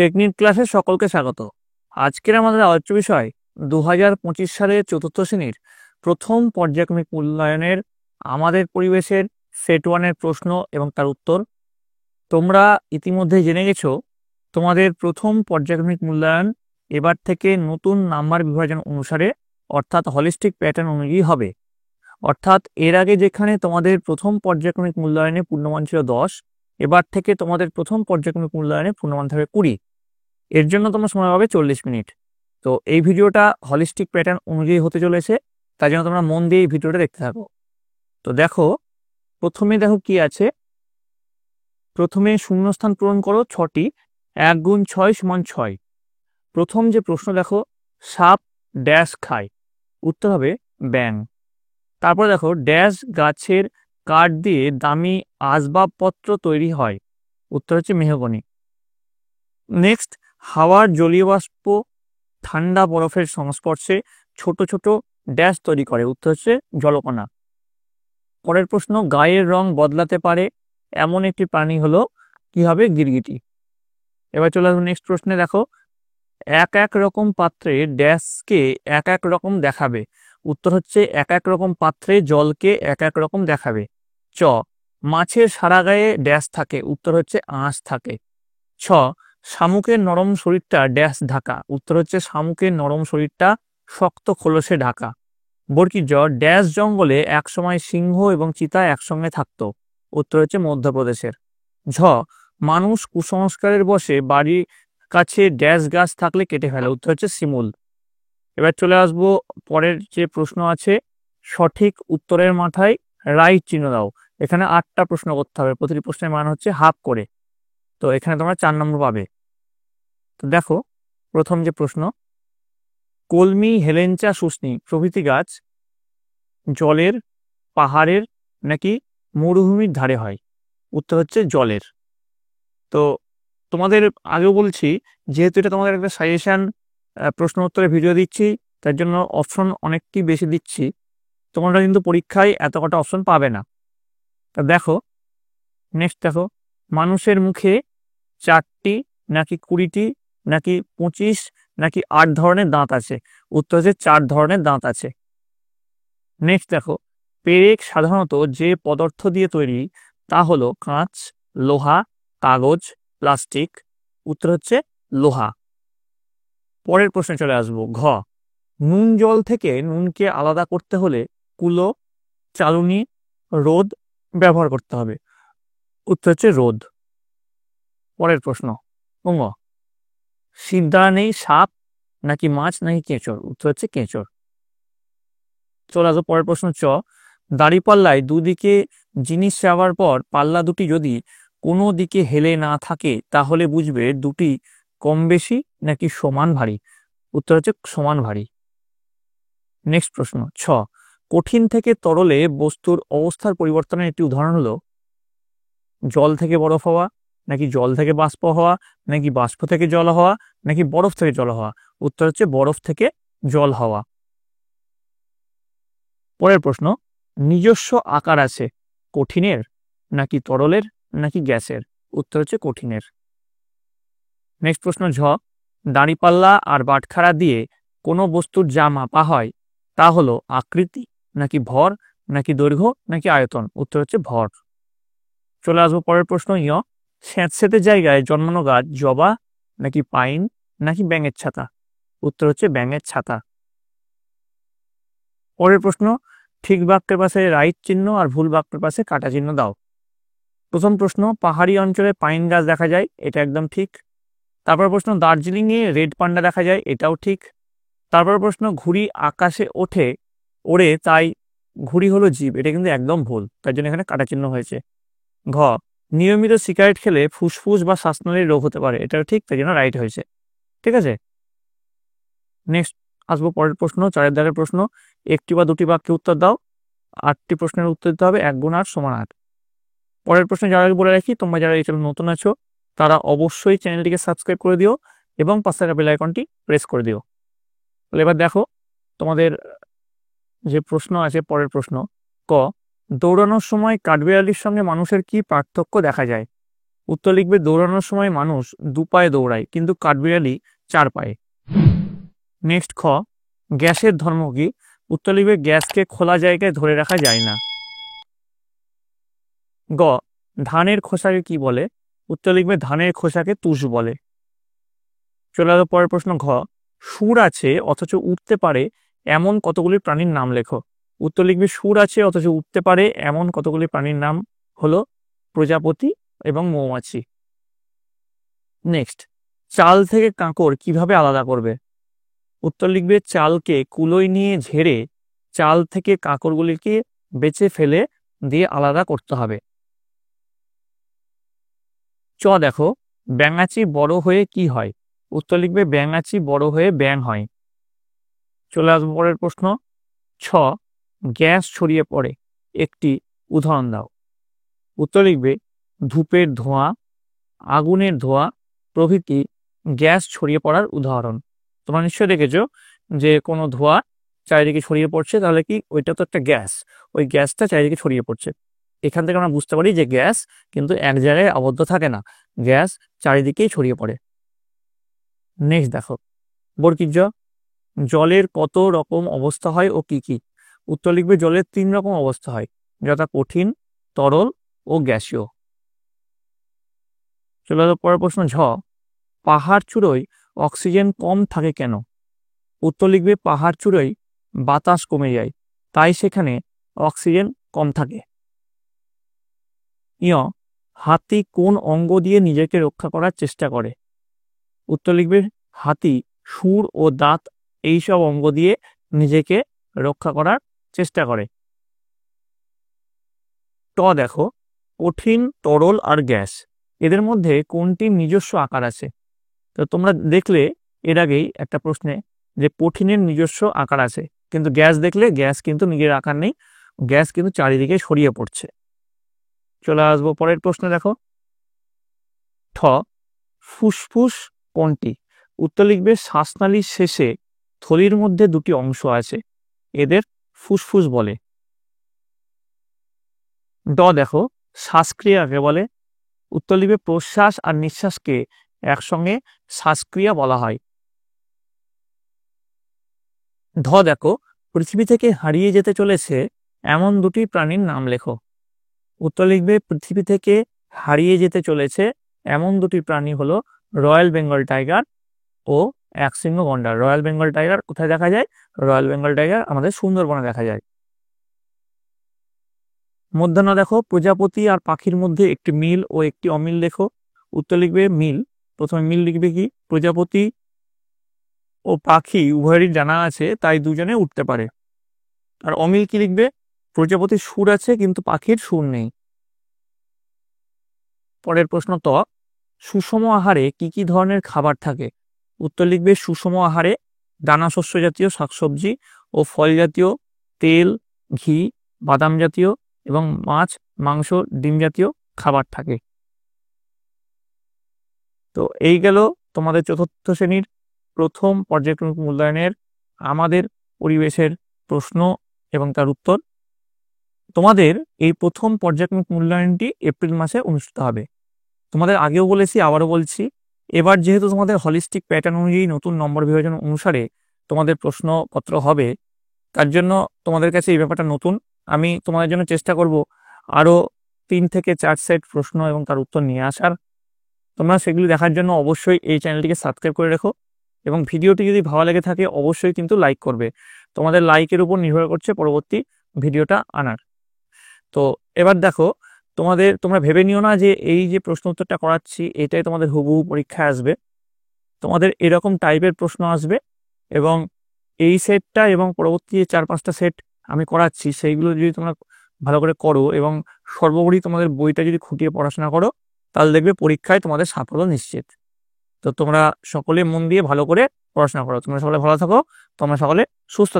Technique ক্লাসে সকলকে স্বাগত। আজকের আমাদের আলোচ্য বিষয় 2025 সালের চতুর্থ শ্রেণীর প্রথম পর্যায়ক্রমিক মূল্যায়নের আমাদের পরিবেশের সেট 1-এর প্রশ্ন এবং তার উত্তর। তোমরা ইতিমধ্যে জেনে গেছো তোমাদের প্রথম পর্যায়ক্রমিক মূল্যায়ন এবার থেকে নতুন নাম্বার বিভাজন অনুসারে অর্থাৎ হলিস্টিক প্যাটার্ন অনুযায়ী হবে। অর্থাৎ এর আগে যেখানে তোমাদের প্রথম পর্যায়ক্রমিক মূল্যায়নে পূর্ণমান ছিল 10, এবার থেকে তোমাদের প্রথম পর্যায়ক্রমিক মূল্যায়নে পূর্ণমান থাকবে 20। এর জন্য তোমার সময় পাবে 40 মিনিট। তো এই ভিডিওটা হলিস্টিক প্যাটার্ন অনুযায়ী হতে চলেছে, তাই জন্য তোমরা মন দিয়ে এই ভিডিওটা দেখতে থাকো। তো দেখো, প্রথমে দেখো কি আছে। প্রথমে শূন্যস্থান পূরণ করো 6টি। 1 গুণ 6 সমান 6। প্রথম যে প্রশ্ন দেখো, সাপ ড্যাশ খায়, উত্তর হবে ব্যাঙ। তারপর দেখো, ড্যাশ গাছের কাঠ দিয়ে দামি আসবাবপত্র তৈরি হয়, উত্তর হচ্ছে মেহগনি। নেক্সট, হাওয়ার জলীয় বাষ্প ঠান্ডা বরফের সংস্পর্শে ছোট ছোট ড্যাশ তৈরি করে, উত্তর হচ্ছে জলকণা। পরের প্রশ্ন, গায়ের রং বদলাতে পারে এমন একটি প্রাণী হলো, কি হবে, গিরগিটি। এবার চলে আসবো নেক্সট প্রশ্নে। দেখো, এক এক রকম পাত্রে ড্যাশকে এক এক রকম দেখাবে, উত্তর হচ্ছে এক এক রকম পাত্রে জলকে এক এক রকম দেখাবে। চ, মাছের সারা গায়ে ড্যাশ থাকে, উত্তর হচ্ছে আঁশ থাকে। ছ, শামুকের নরম শরীরটা ড্যাশ ঢাকা, উত্তর হচ্ছে শামুকের নরম শরীরটা শক্ত খোলসে ঢাকা। বর্কিজ, ড্যাশ জঙ্গলে একসময় সিংহ এবং চিতা একসঙ্গে থাকতো, উত্তর হচ্ছে মধ্যপ্রদেশের। ঝ, মানুষ কুসংস্কারের বশে বাড়ির কাছে ড্যাশ গাছ থাকলে কেটে ফেলে, উত্তর হচ্ছে শিমুল। এবার চলে আসবো পরের যে প্রশ্ন আছে, সঠিক উত্তরের মাথায় রাইট চিহ্ন দাও। এখানে 8টা প্রশ্ন করতে হবে, প্রতিটি প্রশ্নের মান হচ্ছে হাফ করে। তো এখানে তোমরা 4 নম্বর পাবে। তো দেখো, প্রথম যে প্রশ্ন, কলমি, হেলেঞ্চা, শুষ্নি প্রভৃতি গাছ জলের, পাহাড়ের নাকি মরুভূমির ধারে হয়, উত্তর হচ্ছে জলের। তো তোমাদের আগেও বলছি, যেহেতু এটা তোমাদের একটা সাজেশন প্রশ্ন উত্তরের ভিডিও দিচ্ছি, তার জন্য অপশন অনেকটি বেশি দিচ্ছি। তোমরা কিন্তু পরীক্ষায় এত কটা অপশন পাবে না। তা দেখো, নেক্সট দেখো, মানুষের মুখে 4টি নাকি 20টি নাকি 25 নাকি 8 ধরনের দাঁত আছে, উত্তর হচ্ছে 4 ধরনের দাঁত আছে। নেক্সট দেখো, পেরেক সাধারণত যে পদার্থ দিয়ে তৈরি তা হলো কাঁচ, লোহা, কাগজ, প্লাস্টিক, উত্তর হচ্ছে লোহা। পরের প্রশ্নে চলে আসবো। ঘ, নুন জল থেকে নুনকে আলাদা করতে হলে কুলো, চালুনি, রোদ ব্যবহার করতে হবে, উত্তর হচ্ছে রোদ। পরের প্রশ্ন, ঙ, সিদ্ধা নেই সাপ নাকি মাছ নাকি কেঁচড়, উত্তর হচ্ছে কেঁচড়। চলে আসবো পরের প্রশ্ন। চ, দাঁড়িপাল্লায় দুদিকে জিনিস চাপার পর পাল্লা দুটি যদি কোনো দিকে হেলে না থাকে তাহলে বুঝবে দুটি কম বেশি নাকি সমান ভারী, উত্তর হচ্ছে সমান ভারী। নেক্সট প্রশ্ন। ছ, কঠিন থেকে তরলে বস্তুর অবস্থার পরিবর্তনের একটি উদাহরণ হলো জল থেকে বরফ হওয়া নাকি জল থেকে বাষ্প হওয়া নাকি বাষ্প থেকে জল হওয়া নাকি বরফ থেকে জল হওয়া, উত্তর হচ্ছে বরফ থেকে জল হওয়া। পরের প্রশ্ন, নিজস্ব আকার আছে কঠিনের নাকি তরলের নাকি গ্যাসের, উত্তর হচ্ছে কঠিনের। নেক্সট প্রশ্ন। ঝ, দাঁড়িপাল্লা আর বাটখারা দিয়ে কোনো বস্তুর যা মাপা হয় তা হলো আকৃতি নাকি ভর নাকি দৈর্ঘ্য নাকি আয়তন, উত্তর হচ্ছে ভর। চলে আসবো পরের প্রশ্ন। ইয়, স্যাঁতস্যাঁতে জায়গায় জন্মানো গাছ জবা নাকি পাইন নাকি ব্যাঙের ছাতা, উত্তর হচ্ছে ব্যাঙের ছাতা। পরের প্রশ্ন, ঠিক বাক্যের পাশে রাইট চিহ্ন আর ভুল বাক্যের পাশে কাটা চিহ্ন দাও। প্রথম প্রশ্ন, পাহাড়ি অঞ্চলে পাইন গাছ দেখা যায়, এটা একদম ঠিক। তারপর প্রশ্ন, দার্জিলিং এ রেড পান্ডা দেখা যায়, এটাও ঠিক। তারপর প্রশ্ন, ঘুড়ি আকাশে ওড়ে তাই ঘুড়ি হলো জীব, এটা কিন্তু একদম ভুল, তার জন্য এখানে কাটা চিহ্ন হয়েছে। ঘ, নিয়মিত সিগারেট খেলে ফুসফুস বা শ্বাসনালীর রোগ হতে পারে, এটাও ঠিক, তাই জন্য রাইট হয়েছে। ঠিক আছে। নেক্সট আসবো পরের প্রশ্ন, 4-এর দাগের প্রশ্ন, একটি বা দুটি বাক্যে উত্তর দাও। 8টি প্রশ্নের উত্তর দিতে হবে, 1 গুণ 8 সমান 8। পরের প্রশ্নে যারা বলে রাখি, তোমরা যারা এই চ্যানেল নতুন আছো তারা অবশ্যই চ্যানেলটিকে সাবস্ক্রাইব করে দিও এবং পাশের বেল আইকনটি প্রেস করে দিও। তাহলে এবার দেখো, তোমাদের যে প্রশ্ন আছে, পরের প্রশ্ন। ক, দৌড়ানোর সময় কাঠবিড়ালির সঙ্গে মানুষের কি পার্থক্য দেখা যায়, উত্তর লিখবে দৌড়ানোর সময় মানুষ 2 পায়ে দৌড়ায় কিন্তু কাঠবিড়ালি 4 পায়ে। নেক্সট খ, গ্যাসের ধর্ম কি? উত্তর লিখবে গ্যাসকে খোলা জায়গায় ধরে রাখা যায় না। গ, ধানের খোসাকে কি বলে? উত্তর লিখবে ধানের খোসাকে তুষ বলে। চলে গেল পরের প্রশ্ন ঘ, সুর আছে অথচ উঠতে পারে এমন কতগুলি প্রাণীর নাম লেখো। উত্তর লিখবে সুর আছে অথচ উঠতে পারে এমন কতগুলি প্রাণীর নাম হলো প্রজাপতি এবং মৌমাছি। নেক্সট, চাল থেকে কাঁকর কিভাবে আলাদা করবে? উত্তর লিখবে চালকে কুলোয় নিয়ে ঝেড়ে চাল থেকে কাঁকরগুলিকে বেছে ফেলে দিয়ে আলাদা করতে হবে। চ দেখো, ব্যাঙাচি বড় হয়ে কি হয়? উত্তর লিখবে ব্যাঙাচি বড় হয়ে ব্যাঙ হয়। চলে আসবো পরের প্রশ্ন। ছ, গ্যাস ছড়িয়ে পড়ে একটি উদাহরণ দাও। উত্তর লিখবে ধূপের ধোঁয়া, আগুনের ধোঁয়া প্রভৃতি গ্যাস ছড়িয়ে পড়ার উদাহরণ। তোমরা নিশ্চয়ই দেখেছো যে কোনো ধোঁয়া চারিদিকে ছড়িয়ে পড়ছে, তাহলে কি ওইটা তো একটা গ্যাস, ওই গ্যাসটা চারিদিকে ছড়িয়ে পড়ছে। এখান থেকে আমরা বুঝতে পারি যে গ্যাস কিন্তু এক জায়গায় আবদ্ধ থাকে না, গ্যাস চারিদিকেই ছড়িয়ে পড়ে। নেক্সট দেখো, বর্গীজ, জলের কত রকম অবস্থা হয় ও কি কি? উত্তর লিখবে জলের 3 রকম অবস্থা হয়, যথা কঠিন, তরল ও গ্যাসীয়। চলে গেল পরের প্রশ্ন। ঝ, পাহাড় চূড়োয় অক্সিজেন কম থাকে কেন? উত্তর লিখবে পাহাড় চূড়োয় বাতাস কমে যায়, তাই সেখানে অক্সিজেন কম থাকে। ইয়, হাতি কোন অঙ্গ দিয়ে নিজেকে রক্ষা করার চেষ্টা করে? উত্তর লিখবে হাতি সুর ও দাঁত এইসব অঙ্গ দিয়ে নিজেকে রক্ষা করার চেষ্টা করে। ট দেখো, কঠিন, তরল আর গ্যাস এদের মধ্যে কোনটির নিজস্ব আকার আছে? তো তোমরা দেখলে এর আগেই একটা প্রশ্নে যে কঠিনের নিজস্ব আকার আছে, কিন্তু গ্যাস দেখলে গ্যাস কিন্তু নিজের আকার নেই, গ্যাস কিন্তু চারিদিকে ছড়িয়ে পড়ছে। চলে আসবো পরের প্রশ্নে। দেখো, ঠ, ফুসফুস কোনটি? উত্তর লিখবে শ্বাসনালীর শেষে থলির মধ্যে 2টি অংশ আছে, এদের ফুসফুস বলে। ড দেখো, শ্বাসক্রিয়াকে বলে? উত্তর লিখবে প্রশ্বাস আর নিঃশ্বাসকে একসঙ্গে শ্বাসক্রিয়া বলা হয়। ধ দেখো, পৃথিবী থেকে হারিয়ে যেতে চলেছে এমন 2টি প্রাণীর নাম লেখো। উত্তর লিখবে পৃথিবী থেকে হারিয়ে যেতে চলেছে এমন 2টি প্রাণী হলো রয়্যাল বেঙ্গল টাইগার ও একশৃঙ্গ গন্ডার। রয়্যাল বেঙ্গল টাইগার কোথায় দেখা যায়? রয়্যাল বেঙ্গল টাইগার আমাদের সুন্দরবনে দেখা যায়। মধ্যাহ্ন দেখো, প্রজাপতি আর পাখির মধ্যে একটি মিল ও একটি অমিল লেখো। উত্তর লিখবে মিল। প্রথমে মিল লিখবে কি, প্রজাপতি ও পাখি উভয়েরই ডানা আছে তাই দুজনে উঠতে পারে। আর অমিল কি লিখবে, প্রজাপতির সুর আছে কিন্তু পাখির সুর নেই। পরের প্রশ্ন। ত, সুষম আহারে কি কি ধরনের খাবার থাকে? উত্তর লিখবে সুষম আহারে দানা শস্য জাতীয় শাকসবজি ও ফল জাতীয়, তেল, ঘি, বাদাম জাতীয় এবং মাছ, মাংস, ডিম জাতীয় খাবার থাকে। তো এই গেল তোমাদের 4র্থ শ্রেণীর প্রথম পর্যায়ক্রমিক মূল্যায়নের আমাদের পরিবেশের প্রশ্ন এবং তার উত্তর। তোমাদের এই প্রথম পর্যায়ক্রমিক মূল্যায়নটি এপ্রিল মাসে অনুষ্ঠিত হবে। তোমাদের আগেও বলেছি, আবারও বলছি, এবার যেহেতু তোমাদের হলিস্টিক প্যাটার্ন অনুযায়ী নতুন নম্বর বিভাজন অনুসারে তোমাদের প্রশ্নপত্র হবে, তার জন্য তোমাদের কাছে এই ব্যাপারটা নতুন। আমি তোমাদের জন্য চেষ্টা করব আরও 3 থেকে 4 সেট প্রশ্ন এবং তার উত্তর নিয়ে আসার। তোমরা সেগুলি দেখার জন্য অবশ্যই এই চ্যানেলটিকে সাবস্ক্রাইব করে রেখো এবং ভিডিওটি যদি ভালো লেগে থাকে অবশ্যই কিন্তু লাইক করবে। তোমাদের লাইকের উপর নির্ভর করছে পরবর্তী ভিডিওটা আনার। তো এবার দেখো, তোমরা ভেবে নিও না যে এই যে প্রশ্ন উত্তরটা করাচ্ছি এটাই তোমাদের হুবহু পরীক্ষায় আসবে। তোমাদের এরকম টাইপের প্রশ্ন আসবে এবং এই সেটটা এবং পরবর্তী 4-5টা সেট আমি করাচ্ছি সেইগুলো যদি তোমরা ভালো করে করো এবং সর্বোপরি তোমাদের বইটা যদি খুঁটিয়ে পড়াশোনা করো, তাহলে দেখবে পরীক্ষায় তোমাদের সাফল্য নিশ্চিত। তো তোমরা সকলে মন দিয়ে ভালো করে পড়াশোনা করো। তোমরা সকলে ভালো থাকো, তোমরা সকলে সুস্থ থাকো।